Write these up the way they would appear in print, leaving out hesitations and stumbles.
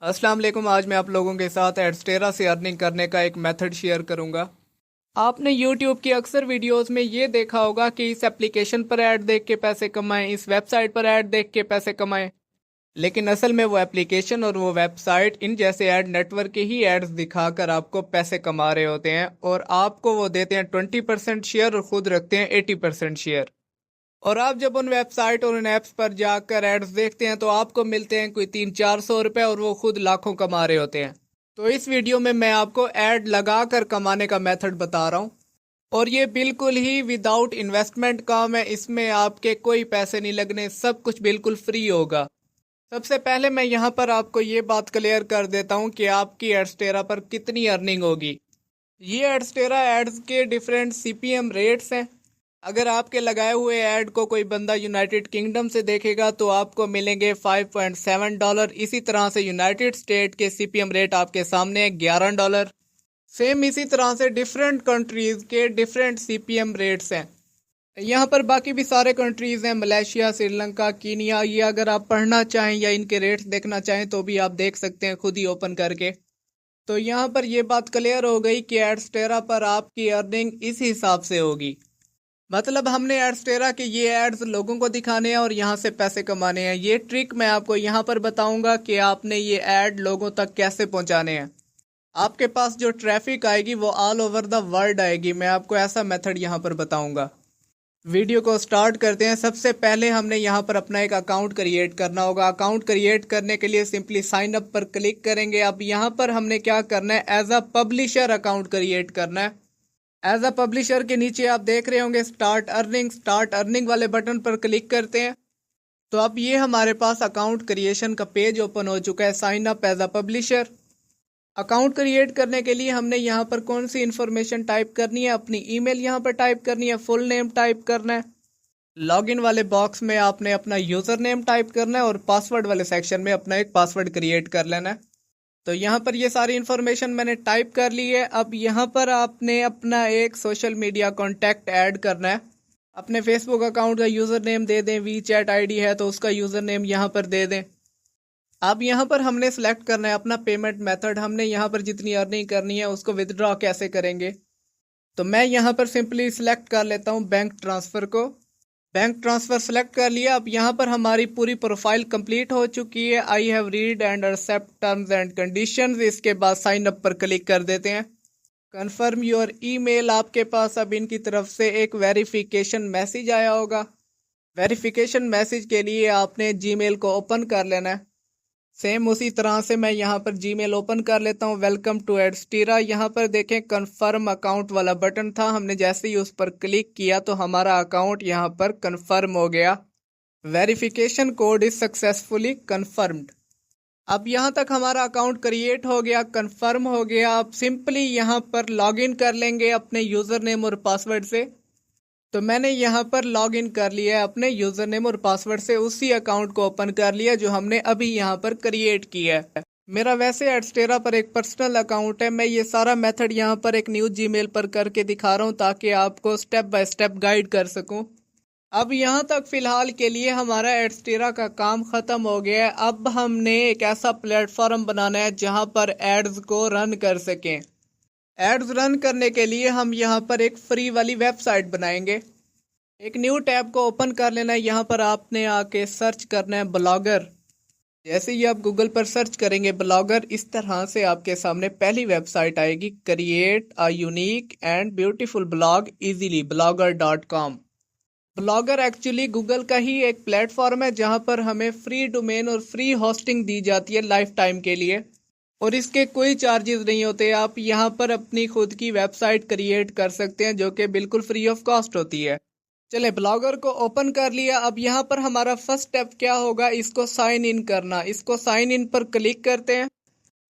अस्सलाम वालेकुम। आज मैं आप लोगों के साथ एडस्टेरा से अर्निंग करने का एक मेथड शेयर करूंगा। आपने YouTube की अक्सर वीडियोस में ये देखा होगा कि इस एप्लीकेशन पर ऐड देख के पैसे कमाएं, इस वेबसाइट पर ऐड देख के पैसे कमाएं। लेकिन असल में वो एप्लीकेशन और वो वेबसाइट इन जैसे ऐड नेटवर्क के ही एड्स दिखाकर आपको पैसे कमा रहे होते हैं, और आपको वो देते हैं 20% शेयर और खुद रखते हैं 80% शेयर। और आप जब उन वेबसाइट और उन ऐप्स पर जाकर एड्स देखते हैं तो आपको मिलते हैं कोई 300-400 रुपए, और वो खुद लाखों कमा रहे होते हैं। तो इस वीडियो में मैं आपको ऐड लगाकर कमाने का मेथड बता रहा हूँ, और ये बिल्कुल ही विदाउट इन्वेस्टमेंट काम है। इसमें आपके कोई पैसे नहीं लगने, सब कुछ बिल्कुल फ्री होगा। सबसे पहले मैं यहाँ पर आपको ये बात क्लियर कर देता हूँ कि आपकी एडस्टेरा पर कितनी अर्निंग होगी। ये एडस्टेरा एड्स के डिफरेंट सीपीएम रेट्स हैं। अगर आपके लगाए हुए ऐड को कोई बंदा यूनाइटेड किंगडम से देखेगा तो आपको मिलेंगे $5.7। इसी तरह से यूनाइटेड स्टेट के सीपीएम रेट आपके सामने है $11। सेम इसी तरह से डिफरेंट कंट्रीज के डिफरेंट सीपीएम रेट्स हैं। यहाँ पर बाकी भी सारे कंट्रीज हैं, मलेशिया, श्रीलंका, कीनिया। ये अगर आप पढ़ना चाहें या इनके रेट्स देखना चाहें तो भी आप देख सकते हैं खुद ही ओपन करके। तो यहाँ पर ये बात क्लियर हो गई कि एडस्टेरा पर आपकी अर्निंग इस हिसाब से होगी। मतलब हमने एडस्टेरा के ये एड्स लोगों को दिखाने हैं और यहाँ से पैसे कमाने हैं। ये ट्रिक मैं आपको यहाँ पर बताऊंगा कि आपने ये ऐड लोगों तक कैसे पहुँचाने हैं। आपके पास जो ट्रैफिक आएगी वो ऑल ओवर द वर्ल्ड आएगी। मैं आपको ऐसा मेथड यहाँ पर बताऊंगा। वीडियो को स्टार्ट करते हैं। सबसे पहले हमने यहाँ पर अपना एक अकाउंट क्रिएट करना होगा। अकाउंट क्रिएट करने के लिए सिंपली साइन अप पर क्लिक करेंगे। अब यहाँ पर हमने क्या करना है, as a publisher account create करना है। एज अ पब्लिशर के नीचे आप देख रहे होंगे स्टार्ट अर्निंग वाले बटन पर क्लिक करते हैं तो अब ये हमारे पास अकाउंट क्रिएशन का पेज ओपन हो चुका है। Sign up as a publisher. Account create करने के लिए हमने यहाँ पर कौन सी इन्फॉर्मेशन टाइप करनी है, अपनी ईमेल यहाँ पर टाइप करनी है, फुल नेम टाइप करना है, लॉगिन वाले बॉक्स में आपने अपना यूजर नेम टाइप करना है, और पासवर्ड वाले सेक्शन में अपना एक पासवर्ड क्रिएट कर लेना है। तो यहाँ पर ये सारी इन्फॉर्मेशन मैंने टाइप कर ली है। अब यहाँ पर आपने अपना एक सोशल मीडिया कॉन्टैक्ट ऐड करना है। अपने फेसबुक अकाउंट का यूज़र नेम दे दें, वी चैट आई डी है तो उसका यूज़र नेम यहाँ पर दे दें। अब यहाँ पर हमने सेलेक्ट करना है अपना पेमेंट मेथड। हमने यहाँ पर जितनी अर्निंग करनी है उसको विदड्रॉ कैसे करेंगे, तो मैं यहाँ पर सिंपली सिलेक्ट कर लेता हूँ बैंक ट्रांसफ़र को। बैंक ट्रांसफ़र सेलेक्ट कर लिया। अब यहाँ पर हमारी पूरी प्रोफाइल कंप्लीट हो चुकी है। I have read and accept terms and conditions. इसके बाद साइन अप पर क्लिक कर देते हैं। Confirm your email. आपके पास अब इनकी तरफ से एक वेरिफिकेशन मैसेज आया होगा। वेरिफिकेशन मैसेज के लिए आपने जीमेल को ओपन कर लेना है। सेम उसी तरह से मैं यहाँ पर जीमेल ओपन कर लेता हूँ। Welcome to Adsterra. यहाँ पर देखें कन्फर्म अकाउंट वाला बटन था। हमने जैसे ही उस पर क्लिक किया तो हमारा अकाउंट यहाँ पर कन्फर्म हो गया। Verification code is successfully confirmed. अब यहाँ तक हमारा अकाउंट क्रिएट हो गया, कन्फर्म हो गया। अब सिंपली यहाँ पर लॉगिन कर लेंगे अपने यूज़र नेम और पासवर्ड से। तो मैंने यहाँ पर लॉगिन कर लिया है अपने यूज़र नेम और पासवर्ड से। उसी अकाउंट को ओपन कर लिया जो हमने अभी यहाँ पर क्रिएट किया है। मेरा वैसे एडस्टेरा पर एक पर्सनल अकाउंट है। मैं ये सारा मेथड यहाँ पर एक न्यू जीमेल पर करके दिखा रहा हूँ ताकि आपको स्टेप बाय स्टेप गाइड कर सकूँ। अब यहाँ तक फ़िलहाल के लिए हमारा एडस्टेरा का काम ख़त्म हो गया है। अब हमने एक ऐसा प्लेटफॉर्म बनाना है जहाँ पर एड्स को रन कर सकें। एड्स रन करने के लिए हम यहाँ पर एक फ्री वाली वेबसाइट बनाएंगे। एक न्यू टैब को ओपन कर लेना है। यहाँ पर आपने आके सर्च करना है ब्लॉगर। जैसे ही आप गूगल पर सर्च करेंगे ब्लॉगर, इस तरह से आपके सामने पहली वेबसाइट आएगी, create a unique and beautiful blog easily blogger.com। Blogger actually Google का ही एक प्लेटफॉर्म है जहाँ पर हमें फ्री डोमेन और फ्री होस्टिंग दी जाती है लाइफ टाइम के लिए, और इसके कोई चार्जेस नहीं होते। आप यहाँ पर अपनी खुद की वेबसाइट क्रिएट कर सकते हैं जो कि बिल्कुल फ्री ऑफ कॉस्ट होती है। चले, ब्लॉगर को ओपन कर लिया। अब यहाँ पर हमारा फर्स्ट स्टेप क्या होगा, इसको साइन इन करना। इसको साइन इन पर क्लिक करते हैं।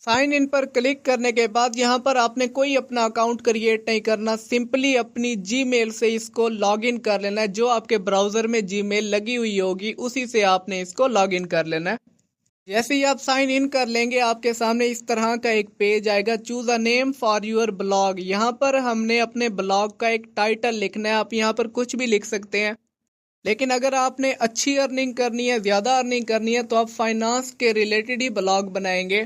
साइन इन पर क्लिक करने के बाद यहाँ पर आपने कोई अपना अकाउंट क्रिएट नहीं करना, सिंपली अपनी जीमेल से इसको लॉगिन कर लेना है। जो आपके ब्राउज़र में जीमेल लगी हुई होगी उसी से आपने इसको लॉगिन कर लेना है। जैसे ही आप साइन इन कर लेंगे आपके सामने इस तरह का एक पेज आएगा, choose a name for your blog. यहाँ पर हमने अपने ब्लॉग का एक टाइटल लिखना है। आप यहाँ पर कुछ भी लिख सकते हैं, लेकिन अगर आपने अच्छी अर्निंग करनी है, ज़्यादा अर्निंग करनी है, तो आप फाइनेंस के रिलेटेड ही ब्लॉग बनाएंगे।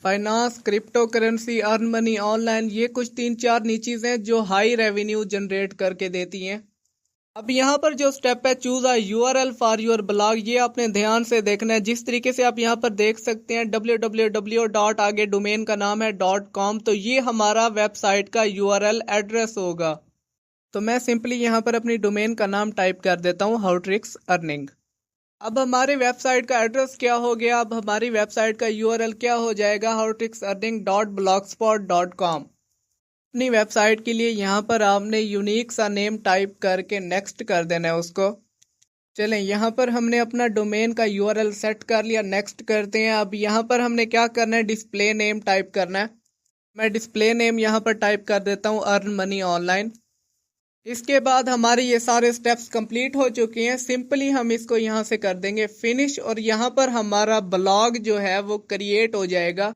Finance, crypto currency, earn money, online, ये कुछ 3-4 नीचीज हैं जो हाई रेवेन्यू जनरेट करके देती हैं। अब यहाँ पर जो स्टेप है choose a URL for your blog, ये आपने ध्यान से देखना है। जिस तरीके से आप यहाँ पर देख सकते हैं www. आगे डोमेन का नाम है .com, तो ये हमारा वेबसाइट का यूआरएल एड्रेस होगा। तो मैं सिंपली यहाँ पर अपनी डोमेन का नाम टाइप कर देता हूँ हाउट्रिक्स अर्निंग। अब हमारी वेबसाइट का एड्रेस क्या हो गया, अब हमारी वेबसाइट का यूआरएल क्या हो जाएगा, howtricks.blogspot.com। अपनी वेबसाइट के लिए यहाँ पर आपने यूनिक सा नेम टाइप करके नेक्स्ट कर देना है उसको। चलें, यहाँ पर हमने अपना डोमेन का यूआरएल सेट कर लिया, नेक्स्ट करते हैं। अब यहाँ पर हमने क्या करना है, डिस्प्ले नेम टाइप करना है। मैं डिस्प्ले नेम यहाँ पर टाइप कर देता हूँ अर्न मनी ऑनलाइन। इसके बाद हमारे ये सारे स्टेप्स कंप्लीट हो चुके हैं। सिंपली हम इसको यहाँ से कर देंगे फिनिश और यहाँ पर हमारा ब्लॉग जो है वो क्रिएट हो जाएगा।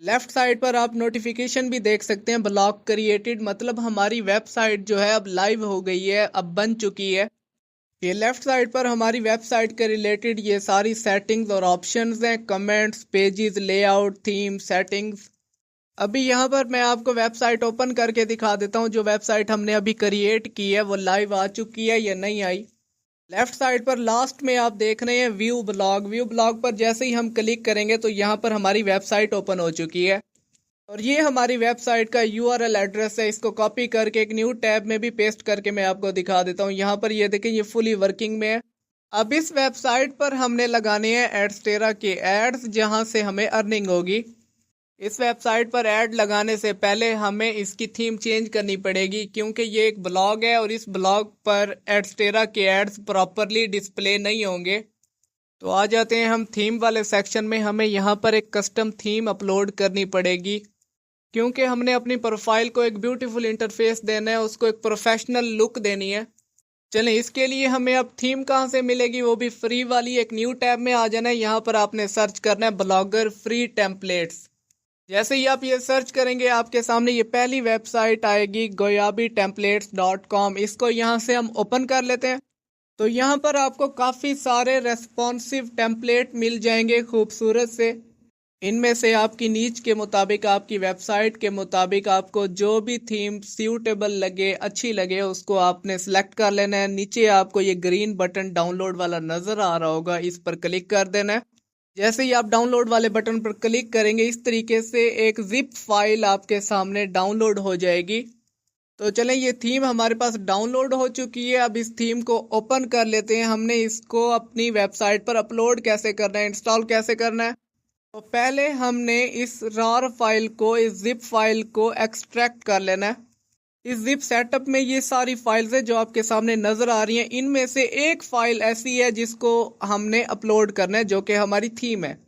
लेफ्ट साइड पर आप नोटिफिकेशन भी देख सकते हैं, ब्लॉग क्रिएटेड, मतलब हमारी वेबसाइट जो है अब लाइव हो गई है, अब बन चुकी है। ये लेफ्ट साइड पर हमारी वेबसाइट के रिलेटेड ये सारी सेटिंग्स और ऑप्शंस हैं, comments, pages, layout, theme, settings. अभी यहाँ पर मैं आपको वेबसाइट ओपन करके दिखा देता हूँ। जो वेबसाइट हमने अभी क्रिएट की है वो लाइव आ चुकी है या नहीं आई। लेफ्ट साइड पर लास्ट में आप देख रहे हैं व्यू ब्लॉग। व्यू ब्लॉग पर जैसे ही हम क्लिक करेंगे तो यहाँ पर हमारी वेबसाइट ओपन हो चुकी है और ये हमारी वेबसाइट का यूआरएल एड्रेस है। इसको कॉपी करके एक न्यू टैब में भी पेस्ट करके मैं आपको दिखा देता हूँ। यहाँ पर ये देखें, ये फुली वर्किंग में है। अब इस वेबसाइट पर हमने लगाने हैं एडस्टेरा के एड्स, जहाँ से हमें अर्निंग होगी। इस वेबसाइट पर ऐड लगाने से पहले हमें इसकी थीम चेंज करनी पड़ेगी, क्योंकि ये एक ब्लॉग है और इस ब्लॉग पर एडस्टेरा के एड्स प्रॉपरली डिस्प्ले नहीं होंगे। तो आ जाते हैं हम थीम वाले सेक्शन में। हमें यहाँ पर एक कस्टम थीम अपलोड करनी पड़ेगी, क्योंकि हमने अपनी प्रोफाइल को एक ब्यूटीफुल इंटरफेस देना है, उसको एक प्रोफेशनल लुक देनी है। चलें, इसके लिए हमें अब थीम कहाँ से मिलेगी, वो भी फ्री वाली। एक न्यू टैब में आ जाना है, यहाँ पर आपने सर्च करना है ब्लॉगर फ्री टेम्पलेट्स। जैसे ही आप ये सर्च करेंगे आपके सामने ये पहली वेबसाइट आएगी goyabitemplates.com। इसको यहाँ से हम ओपन कर लेते हैं। तो यहाँ पर आपको काफ़ी सारे रेस्पॉन्सिव टेम्पलेट मिल जाएंगे खूबसूरत से। इनमें से आपकी नीच के मुताबिक, आपकी वेबसाइट के मुताबिक आपको जो भी थीम सूटेबल लगे, अच्छी लगे, उसको आपने सेलेक्ट कर लेना है। नीचे आपको ये ग्रीन बटन डाउनलोड वाला नज़र आ रहा होगा, इस पर क्लिक कर देना है। जैसे ही आप डाउनलोड वाले बटन पर क्लिक करेंगे इस तरीके से एक जिप फाइल आपके सामने डाउनलोड हो जाएगी। तो चलें, ये थीम हमारे पास डाउनलोड हो चुकी है। अब इस थीम को ओपन कर लेते हैं। हमने इसको अपनी वेबसाइट पर अपलोड कैसे करना है, इंस्टॉल कैसे करना है। तो पहले हमने इस रार फाइल को, इस जिप फाइल को एक्सट्रैक्ट कर लेना है। इस जिप सेटअप में ये सारी फाइल्स है जो आपके सामने नजर आ रही हैं। इनमें से एक फाइल ऐसी है जिसको हमने अपलोड करना है, जो कि हमारी थीम है।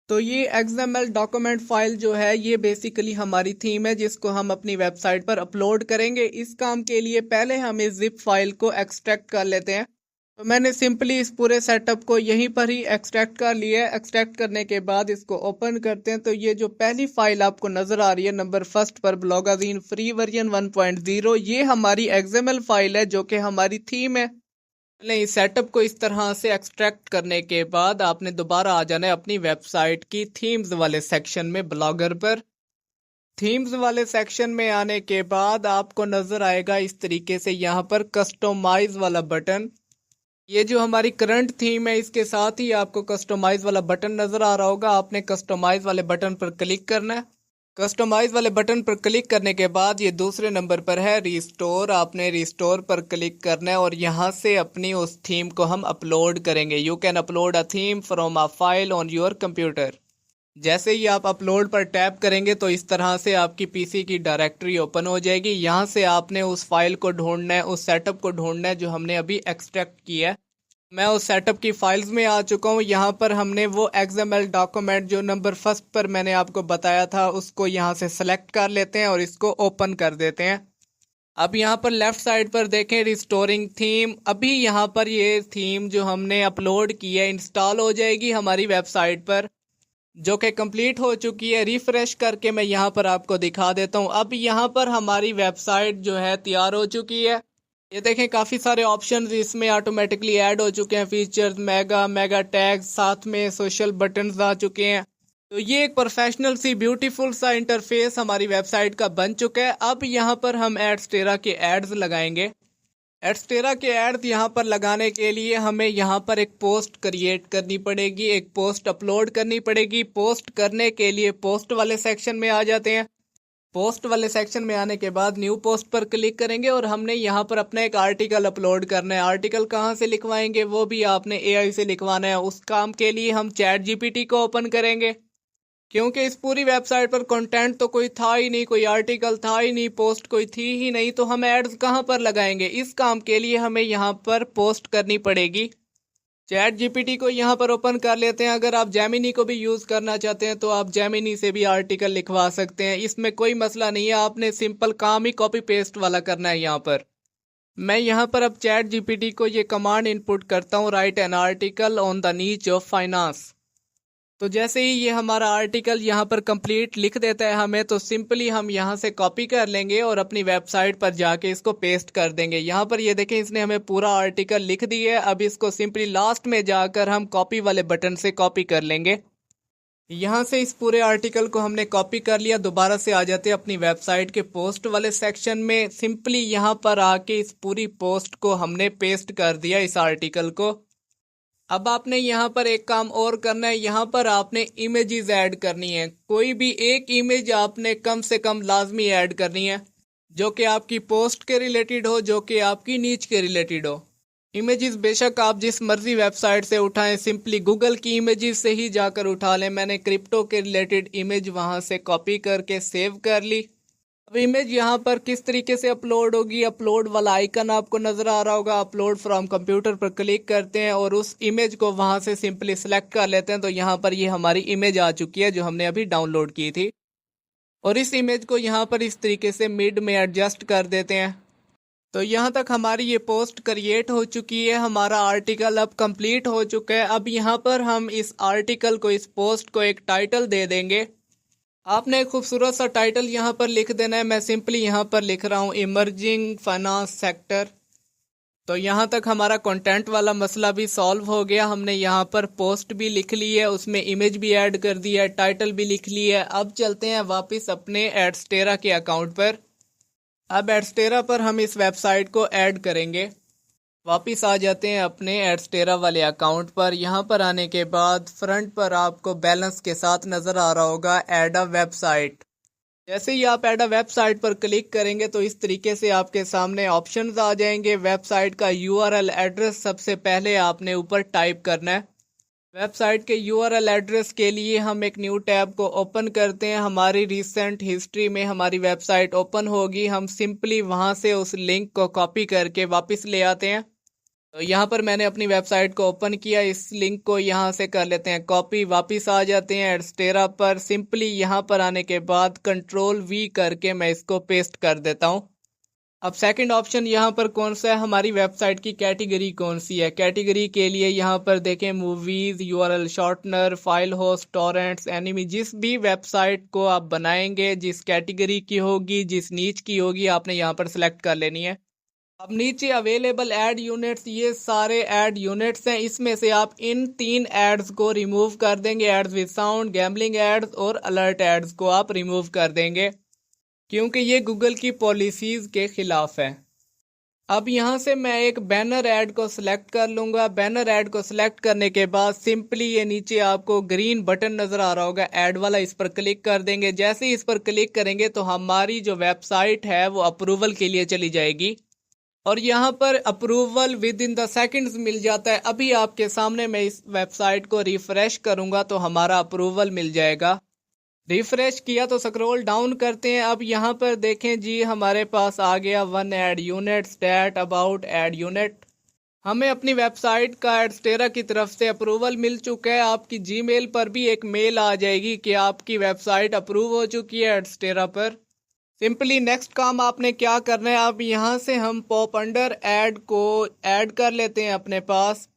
तो ये XML डॉक्यूमेंट फाइल जो है ये बेसिकली हमारी थीम है, जिसको हम अपनी वेबसाइट पर अपलोड करेंगे। इस काम के लिए पहले हम इस जिप फाइल को एक्सट्रैक्ट कर लेते हैं। तो मैंने सिंपली इस पूरे सेटअप को यहीं पर ही एक्सट्रैक्ट कर लिया है। एक्सट्रैक्ट करने के बाद इसको ओपन करते हैं। तो ये जो पहली फाइल आपको नजर आ रही है नंबर फर्स्ट पर, ब्लॉगाजीन फ्री वर्जन 1.0, ये हमारी XML फाइल है जो कि हमारी थीम है। नहीं, सेटअप को इस तरह से एक्सट्रैक्ट करने के बाद आपने दोबारा आ जाना है अपनी वेबसाइट की थीम्स वाले सेक्शन में, ब्लॉगर पर। थीम्स वाले सेक्शन में आने के बाद आपको नजर आएगा इस तरीके से यहाँ पर कस्टमाइज वाला बटन। ये जो हमारी करंट थीम है इसके साथ ही आपको कस्टमाइज वाला बटन नजर आ रहा होगा। आपने कस्टमाइज वाले बटन पर क्लिक करना है। कस्टमाइज वाले बटन पर क्लिक करने के बाद ये दूसरे नंबर पर है रिस्टोर। आपने रिस्टोर पर क्लिक करना है और यहाँ से अपनी उस थीम को हम अपलोड करेंगे। You can upload a theme from a file on your computer. जैसे ही आप अपलोड पर टैप करेंगे तो इस तरह से आपकी पीसी की डायरेक्टरी ओपन हो जाएगी। यहाँ से आपने उस फाइल को ढूंढना है, उस सेटअप को ढूंढना है जो हमने अभी एक्सट्रैक्ट किया है। मैं उस सेटअप की फाइल्स में आ चुका हूँ। यहाँ पर हमने वो XML डॉक्यूमेंट जो नंबर फर्स्ट पर मैंने आपको बताया था उसको यहाँ से सेलेक्ट कर लेते हैं और इसको ओपन कर देते हैं। अब यहाँ पर लेफ्ट साइड पर देखें रिस्टोरिंग थीम। अभी यहाँ पर ये थीम जो हमने अपलोड की है इंस्टॉल हो जाएगी हमारी वेबसाइट पर, जो कि कंप्लीट हो चुकी है। रिफ्रेश करके मैं यहाँ पर आपको दिखा देता हूँ। अब यहाँ पर हमारी वेबसाइट जो है तैयार हो चुकी है। ये देखें, काफ़ी सारे ऑप्शंस इसमें ऑटोमेटिकली ऐड हो चुके हैं। फीचर्स, मेगा टैग्स, साथ में सोशल बटन्स आ चुके हैं। तो ये एक प्रोफेशनल सी ब्यूटीफुल सा इंटरफेस हमारी वेबसाइट का बन चुका है। अब यहाँ पर हम एडस्टेरा के एड्स लगाएंगे। एडस्टेरा के एड्स यहाँ पर लगाने के लिए हमें यहाँ पर एक पोस्ट क्रिएट करनी पड़ेगी, एक पोस्ट अपलोड करनी पड़ेगी। पोस्ट करने के लिए पोस्ट वाले सेक्शन में आ जाते हैं। पोस्ट वाले सेक्शन में आने के बाद न्यू पोस्ट पर क्लिक करेंगे और हमने यहाँ पर अपना एक आर्टिकल अपलोड करना है। आर्टिकल कहाँ से लिखवाएंगे वो भी आपने एआई से लिखवाना है। उस काम के लिए हम चैट जीपीटी को ओपन करेंगे, क्योंकि इस पूरी वेबसाइट पर कंटेंट तो कोई था ही नहीं, कोई आर्टिकल था ही नहीं, पोस्ट कोई थी ही नहीं, तो हम एड्स कहाँ पर लगाएंगे। इस काम के लिए हमें यहाँ पर पोस्ट करनी पड़ेगी। चैट जीपीटी को यहाँ पर ओपन कर लेते हैं। अगर आप जेमिनी को भी यूज़ करना चाहते हैं तो आप जेमिनी से भी आर्टिकल लिखवा सकते हैं, इसमें कोई मसला नहीं है। आपने सिंपल काम ही कॉपी पेस्ट वाला करना है। यहाँ पर मैं यहाँ पर अब चैट जीपीटी को ये कमांड इनपुट करता हूँ, right an article on the नीच ऑफ फाइनेंस। तो जैसे ही ये हमारा आर्टिकल यहाँ पर कंप्लीट लिख देता है हमें, तो सिंपली हम यहाँ से कॉपी कर लेंगे और अपनी वेबसाइट पर जाके इसको पेस्ट कर देंगे। यहाँ पर ये देखें, इसने हमें पूरा आर्टिकल लिख दिया है। अब इसको सिंपली लास्ट में जाकर हम कॉपी वाले बटन से कॉपी कर लेंगे। यहाँ से इस पूरे आर्टिकल को हमने कॉपी कर लिया। दोबारा से आ जाते हैं अपनी वेबसाइट के पोस्ट वाले सेक्शन में। सिंपली यहाँ पर आके इस पूरी पोस्ट को हमने पेस्ट कर दिया, इस आर्टिकल को। अब आपने यहाँ पर एक काम और करना है। यहाँ पर आपने इमेजेस ऐड करनी है। कोई भी एक इमेज आपने कम से कम लाजमी ऐड करनी है, जो कि आपकी पोस्ट के रिलेटेड हो, जो कि आपकी नीच के रिलेटेड हो। इमेजेस बेशक आप जिस मर्जी वेबसाइट से उठाएं, सिंपली गूगल की इमेजेस से ही जाकर उठा लें। मैंने क्रिप्टो के रिलेटेड इमेज वहाँ से कॉपी करके सेव कर ली। अब इमेज यहाँ पर किस तरीके से अपलोड होगी, अपलोड वाला आइकन आपको नजर आ रहा होगा। अपलोड फ्रॉम कंप्यूटर पर क्लिक करते हैं और उस इमेज को वहां से सिंपली सिलेक्ट कर लेते हैं। तो यहाँ पर ये हमारी इमेज आ चुकी है जो हमने अभी डाउनलोड की थी। और इस इमेज को यहाँ पर इस तरीके से मिड में एडजस्ट कर देते हैं। तो यहाँ तक हमारी ये पोस्ट क्रिएट हो चुकी है। हमारा आर्टिकल अब कंप्लीट हो चुका है। अब यहाँ पर हम इस आर्टिकल को, इस पोस्ट को एक टाइटल दे देंगे। आपने एक खूबसूरत सा टाइटल यहाँ पर लिख देना है। मैं सिंपली यहाँ पर लिख रहा हूँ इमर्जिंग फाइनेंस सेक्टर। तो यहाँ तक हमारा कंटेंट वाला मसला भी सॉल्व हो गया। हमने यहाँ पर पोस्ट भी लिख ली है, उसमें इमेज भी ऐड कर दी है, टाइटल भी लिख ली है। अब चलते हैं वापस अपने एडस्टेरा के अकाउंट पर। अब एडस्टेरा पर हम इस वेबसाइट को ऐड करेंगे। वापिस आ जाते हैं अपने एडस्टेरा वाले अकाउंट पर। यहाँ पर आने के बाद फ्रंट पर आपको बैलेंस के साथ नज़र आ रहा होगा ऐड अ वेबसाइट। जैसे ही आप ऐड अ वेबसाइट पर क्लिक करेंगे तो इस तरीके से आपके सामने ऑप्शंस आ जाएंगे। वेबसाइट का यूआरएल एड्रेस सबसे पहले आपने ऊपर टाइप करना है। वेबसाइट के यूआरएल एड्रेस के लिए हम एक न्यू टैब को ओपन करते हैं। हमारी रिसेंट हिस्ट्री में हमारी वेबसाइट ओपन होगी। हम सिंपली वहाँ से उस लिंक को कॉपी करके वापस ले आते हैं। तो यहाँ पर मैंने अपनी वेबसाइट को ओपन किया। इस लिंक को यहाँ से कर लेते हैं कॉपी। वापस आ जाते हैं एडस्टेरा पर। सिंपली यहाँ पर आने के बाद Ctrl+V करके मैं इसको पेस्ट कर देता हूँ। अब सेकंड ऑप्शन यहाँ पर कौन सा है, हमारी वेबसाइट की कैटेगरी कौन सी है। कैटेगरी के लिए यहाँ पर देखें movies, URL shortener, file host, torrents, enemy. जिस भी वेबसाइट को आप बनाएंगे, जिस कैटेगरी की होगी, जिस नीच की होगी, आपने यहाँ पर सिलेक्ट कर लेनी है। अब नीचे अवेलेबल ऐड यूनिट्स, ये सारे ऐड यूनिट्स हैं। इसमें से आप इन 3 एड्स को रिमूव कर देंगे। Ads with sound, gambling ads और अलर्ट एड्स को आप रिमूव कर देंगे, क्योंकि ये गूगल की पॉलिसीज के खिलाफ है। अब यहाँ से मैं एक बैनर ऐड को सिलेक्ट कर लूँगा। बैनर ऐड को सिलेक्ट करने के बाद सिंपली ये नीचे आपको ग्रीन बटन नज़र आ रहा होगा ऐड वाला, इस पर क्लिक कर देंगे। जैसे ही इस पर क्लिक करेंगे तो हमारी जो वेबसाइट है वो अप्रूवल के लिए चली जाएगी और यहाँ पर approval within the seconds मिल जाता है। अभी आपके सामने मैं इस वेबसाइट को रिफ्रेश करूँगा तो हमारा अप्रूवल मिल जाएगा। रिफ्रेश किया तो स्क्रॉल डाउन करते हैं। अब यहाँ पर देखें जी, हमारे पास आ गया 1 ad unit, stat about ad unit. हमें अपनी वेबसाइट का एडस्टेरा की तरफ से अप्रूवल मिल चुका है। आपकी जीमेल पर भी एक मेल आ जाएगी कि आपकी वेबसाइट अप्रूव हो चुकी है एडस्टेरा पर। सिंपली नेक्स्ट काम आपने क्या करना है, अब यहाँ से हम पॉप अंडर ऐड को ऐड कर लेते हैं अपने पास।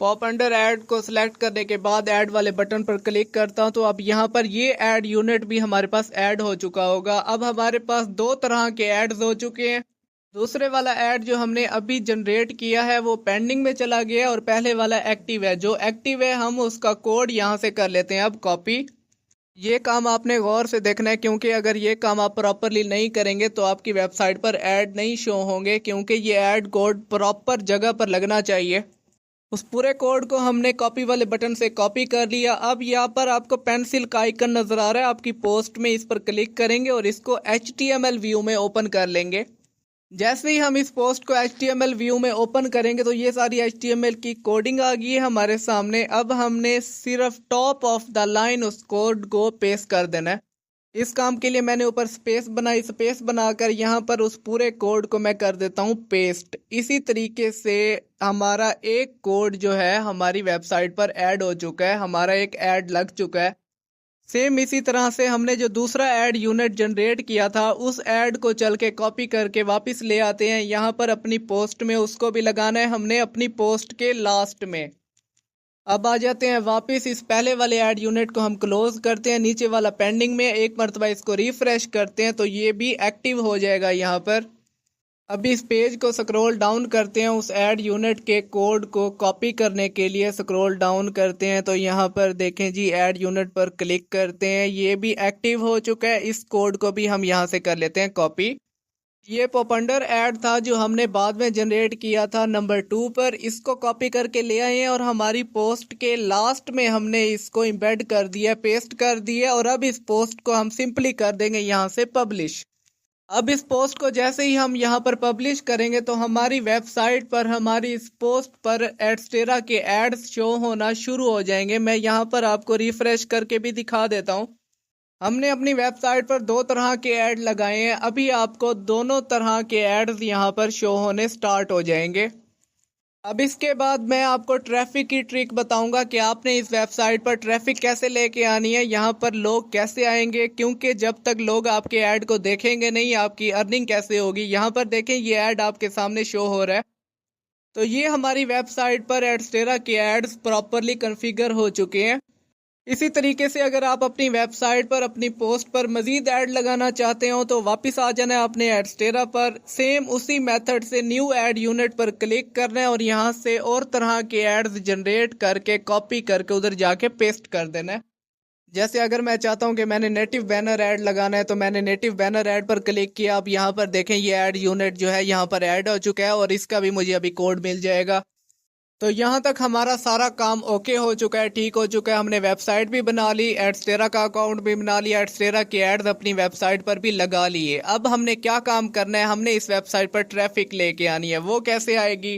पॉप अंडर ऐड को सिलेक्ट करने के बाद ऐड वाले बटन पर क्लिक करता हूं तो अब यहाँ पर ये ऐड यूनिट भी हमारे पास ऐड हो चुका होगा। अब हमारे पास 2 तरह के ऐड्स हो चुके हैं। दूसरे वाला ऐड जो हमने अभी जनरेट किया है वो पेंडिंग में चला गया और पहले वाला एक्टिव है। जो एक्टिव है हम उसका कोड यहाँ से कर लेते हैं अब कॉपी। ये काम आपने गौर से देखना है, क्योंकि अगर ये काम आप प्रॉपरली नहीं करेंगे तो आपकी वेबसाइट पर ऐड नहीं शो होंगे, क्योंकि ये ऐड कोड प्रॉपर जगह पर लगना चाहिए। उस पूरे कोड को हमने कॉपी वाले बटन से कॉपी कर लिया। अब यहाँ पर आपको पेंसिल का आइकन नजर आ रहा है आपकी पोस्ट में, इस पर क्लिक करेंगे और इसको HTML व्यू में ओपन कर लेंगे। जैसे ही हम इस पोस्ट को HTML व्यू में ओपन करेंगे तो ये सारी HTML की कोडिंग आ गई है हमारे सामने। अब हमने सिर्फ टॉप ऑफ द लाइन उस कोड को पेस्ट कर देना है। इस काम के लिए मैंने ऊपर स्पेस बनाई, स्पेस बनाकर यहाँ पर उस पूरे कोड को मैं कर देता हूँ पेस्ट। इसी तरीके से हमारा एक कोड जो है हमारी वेबसाइट पर ऐड हो चुका है, हमारा एक ऐड लग चुका है। सेम इसी तरह से हमने जो दूसरा ऐड यूनिट जनरेट किया था उस ऐड को चल के कॉपी करके वापस ले आते हैं यहाँ पर अपनी पोस्ट में, उसको भी लगाना है हमने अपनी पोस्ट के लास्ट में। अब आ जाते हैं वापस, इस पहले वाले ऐड यूनिट को हम क्लोज करते हैं, नीचे वाला पेंडिंग में, एक मरतबा इसको रिफ्रेश करते हैं तो ये भी एक्टिव हो जाएगा यहाँ पर। अभी इस पेज को स्क्रॉल डाउन करते हैं, उस ऐड यूनिट के कोड को कॉपी करने के लिए स्क्रॉल डाउन करते हैं तो यहाँ पर देखें जी ऐड यूनिट पर क्लिक करते हैं, ये भी एक्टिव हो चुका है। इस कोड को भी हम यहाँ से कर लेते हैं कॉपी। ये पोपंडर ऐड था जो हमने बाद में जनरेट किया था नंबर 2 पर, इसको कॉपी करके ले आए हैं और हमारी पोस्ट के लास्ट में हमने इसको एम्बेड कर दिया, पेस्ट कर दिया। और अब इस पोस्ट को हम सिंपली कर देंगे यहाँ से पब्लिश। अब इस पोस्ट को जैसे ही हम यहाँ पर पब्लिश करेंगे तो हमारी वेबसाइट पर हमारी इस पोस्ट पर एडस्टेरा के एड्स शो होना शुरू हो जाएंगे। मैं यहाँ पर आपको रिफ्रेश करके भी दिखा देता हूँ। हमने अपनी वेबसाइट पर 2 तरह के ऐड लगाए हैं, अभी आपको दोनों तरह के एड्स यहाँ पर शो होने स्टार्ट हो जाएंगे। अब इसके बाद मैं आपको ट्रैफिक की ट्रिक बताऊंगा कि आपने इस वेबसाइट पर ट्रैफिक कैसे लेके आनी है, यहाँ पर लोग कैसे आएंगे, क्योंकि जब तक लोग आपके ऐड को देखेंगे नहीं आपकी अर्निंग कैसे होगी। यहाँ पर देखें ये ऐड आपके सामने शो हो रहा है, तो ये हमारी वेबसाइट पर एडस्टेरा के एड्स प्रॉपरली कॉन्फ़िगर हो चुके हैं। इसी तरीके से अगर आप अपनी वेबसाइट पर अपनी पोस्ट पर मजीद ऐड लगाना चाहते हो तो वापस आ जाना है अपने एडस्टेरा पर, सेम उसी मेथड से न्यू ऐड यूनिट पर क्लिक करना है और यहाँ से और तरह के एड्स जनरेट करके कॉपी करके उधर जाके पेस्ट कर देना है। जैसे अगर मैं चाहता हूँ कि मैंने नेटिव बैनर ऐड लगाना है तो मैंने नेटिव बैनर ऐड पर क्लिक किया। अब यहाँ पर देखें ये ऐड यूनिट जो है यहाँ पर ऐड हो चुका है और इसका भी मुझे अभी कोड मिल जाएगा। तो यहाँ तक हमारा सारा काम ओके हो चुका है, ठीक हो चुका है। हमने वेबसाइट भी बना ली, एडस्टेरा का अकाउंट भी बना लिया, एडस्टेरा के एड्स अपनी वेबसाइट पर भी लगा लिए। अब हमने क्या काम करना है, हमने इस वेबसाइट पर ट्रैफिक लेके आनी है। वो कैसे आएगी?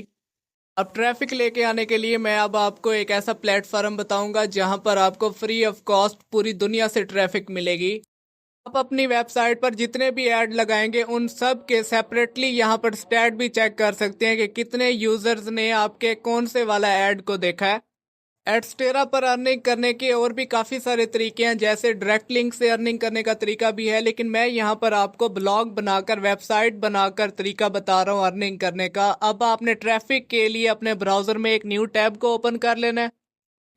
अब ट्रैफिक लेके आने के लिए मैं अब आपको एक ऐसा प्लेटफॉर्म बताऊंगा जहां पर आपको फ्री ऑफ कॉस्ट पूरी दुनिया से ट्रैफिक मिलेगी। आप अपनी वेबसाइट पर जितने भी ऐड लगाएंगे उन सब के सेपरेटली यहाँ पर स्टैट भी चेक कर सकते हैं कि कितने यूजर्स ने आपके कौन से वाला ऐड को देखा है। एडस्टेरा पर अर्निंग करने के और भी काफ़ी सारे तरीके हैं, जैसे डायरेक्ट लिंक से अर्निंग करने का तरीका भी है, लेकिन मैं यहाँ पर आपको ब्लॉग बनाकर वेबसाइट बनाकर तरीका बता रहा हूँ अर्निंग करने का। अब आपने ट्रैफिक के लिए अपने ब्राउज़र में एक न्यू टैब को ओपन कर लेना है।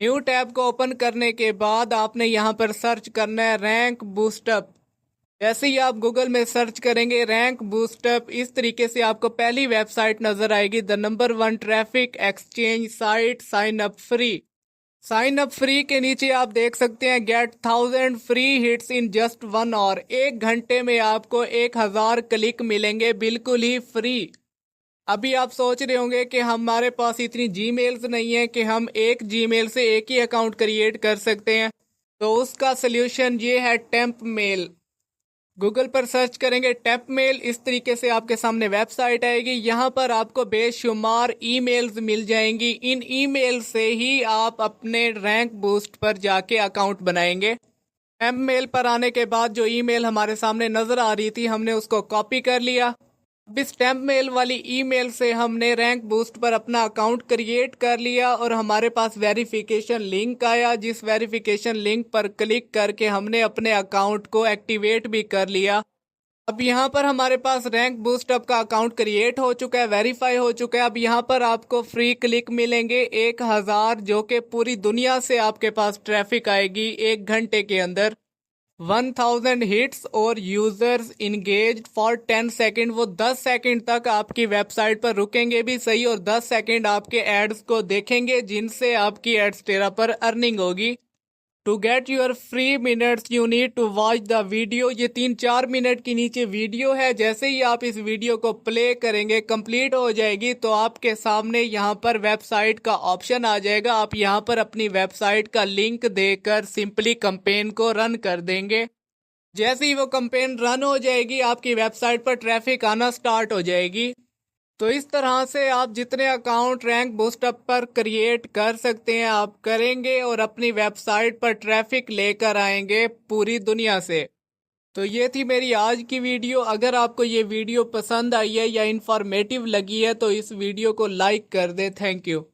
न्यू टैब को ओपन करने के बाद आपने यहाँ पर सर्च करना है रैंक बूस्टअप। जैसे ही आप गूगल में सर्च करेंगे रैंक बूस्टअप, इस तरीके से आपको पहली वेबसाइट नजर आएगी, the number 1 traffic exchange site sign up free. Sign up free के नीचे आप देख सकते हैं get 1000 free hits in just 1 hour. 1 घंटे में आपको 1000 क्लिक मिलेंगे बिल्कुल ही फ्री। अभी आप सोच रहे होंगे कि हमारे पास इतनी जीमेल्स नहीं है कि हम एक जीमेल से एक ही अकाउंट क्रिएट कर सकते हैं, तो उसका सोल्यूशन ये है टेम्प मेल। गूगल पर सर्च करेंगे टेम्प मेल, इस तरीके से आपके सामने वेबसाइट आएगी। यहाँ पर आपको बेशुमार ईमेल्स मिल जाएंगी, इन ईमेल से ही आप अपने रैंक बूस्ट पर जाके अकाउंट बनाएंगे। टेम्प मेल पर आने के बाद जो ईमेल हमारे सामने नजर आ रही थी हमने उसको कॉपी कर लिया। अब इस टेम्प मेल वाली ईमेल से हमने रैंक बूस्ट पर अपना अकाउंट क्रिएट कर लिया और हमारे पास वेरिफिकेशन लिंक आया, जिस वेरिफिकेशन लिंक पर क्लिक करके हमने अपने अकाउंट को एक्टिवेट भी कर लिया। अब यहाँ पर हमारे पास रैंक बूस्टअप का अकाउंट क्रिएट हो चुका है, वेरीफाई हो चुका है। अब यहाँ पर आपको फ्री क्लिक मिलेंगे 1000, जो कि पूरी दुनिया से आपके पास ट्रैफिक आएगी 1 घंटे के अंदर। 1000 हिट्स और यूजर्स इंगेज्ड फॉर 10 सेकेंड, वो 10 सेकेंड तक आपकी वेबसाइट पर रुकेंगे भी सही और 10 सेकेंड आपके एड्स को देखेंगे, जिनसे आपकी एडस्टेरा पर अर्निंग होगी। To get your free minutes you need to watch the video. ये 3-4 मिनट की नीचे वीडियो है। जैसे ही आप इस वीडियो को प्ले करेंगे, कंप्लीट हो जाएगी, तो आपके सामने यहाँ पर वेबसाइट का ऑप्शन आ जाएगा। आप यहाँ पर अपनी वेबसाइट का लिंक देकर सिंपली कैंपेन को रन कर देंगे। जैसे ही वो कैंपेन रन हो जाएगी, आपकी वेबसाइट पर ट्रैफिक आना स्टार्ट हो जाएगी। तो इस तरह से आप जितने अकाउंट रैंक बूस्टअप पर क्रिएट कर सकते हैं, आप करेंगे और अपनी वेबसाइट पर ट्रैफिक लेकर आएंगे पूरी दुनिया से। तो ये थी मेरी आज की वीडियो। अगर आपको ये वीडियो पसंद आई है या इंफॉर्मेटिव लगी है तो इस वीडियो को लाइक कर दे। Thank you.